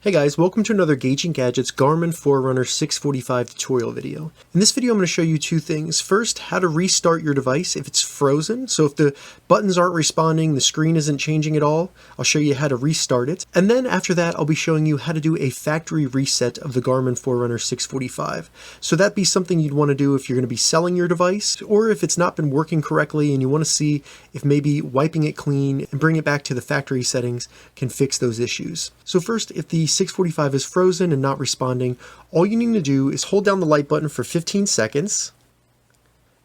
Hey guys, welcome to another Gauging Gadgets Garmin Forerunner 645 tutorial video. In this video I'm going to show you two things. First, how to restart your device if it's frozen. So if the buttons aren't responding, the screen isn't changing at all, I'll show you how to restart it. And then after that I'll be showing you how to do a factory reset of the Garmin Forerunner 645. So that'd be something you'd want to do if you're going to be selling your device, or if it's not been working correctly and you want to see if maybe wiping it clean and bring it back to the factory settings can fix those issues. So first, if the 645 is frozen and not responding, all you need to do is hold down the light button for 15 seconds.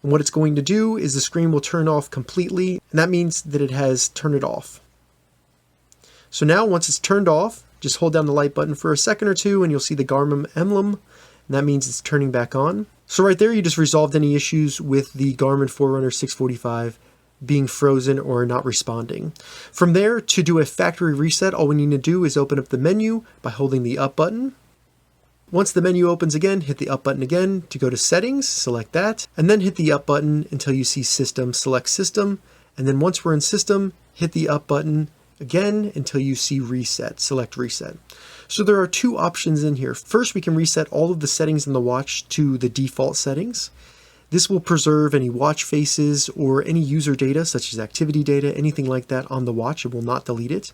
And what it's going to do is the screen will turn off completely, and that means that it has turned it off. So now once it's turned off, just hold down the light button for a second or two and you'll see the Garmin emblem, and that means it's turning back on. So right there you just resolved any issues with the Garmin Forerunner 645 being frozen or not responding. From there, to do a factory reset, all we need to do is open up the menu by holding the up button. Once the menu opens again, hit the up button again to go to settings, select that, and then hit the up button until you see system, select system, and then once we're in system, hit the up button again until you see reset, select reset. So there are two options in here. First, we can reset all of the settings in the watch to the default settings. This will preserve any watch faces or any user data such as activity data, anything like that on the watch. It will not delete it.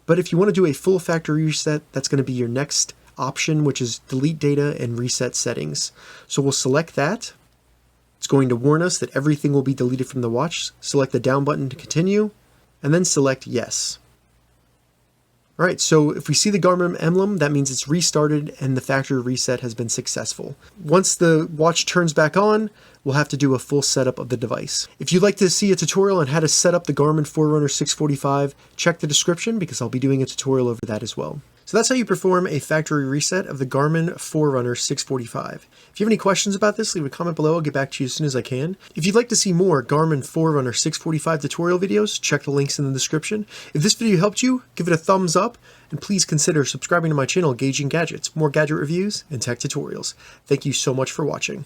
But if you want to do a full factory reset, that's going to be your next option, which is delete data and reset settings. So we'll select that. It's going to warn us that everything will be deleted from the watch. Select the down button to continue, and then select yes. All right, so if we see the Garmin emblem, that means it's restarted and the factory reset has been successful. Once the watch turns back on, we'll have to do a full setup of the device. If you'd like to see a tutorial on how to set up the Garmin Forerunner 645, check the description because I'll be doing a tutorial over that as well. So that's how you perform a factory reset of the Garmin Forerunner 645. If you have any questions about this, leave a comment below. I'll get back to you as soon as I can. If you'd like to see more Garmin Forerunner 645 tutorial videos, check the links in the description. If this video helped you, give it a thumbs up, and please consider subscribing to my channel, Gauging Gadgets, more gadget reviews and tech tutorials. Thank you so much for watching.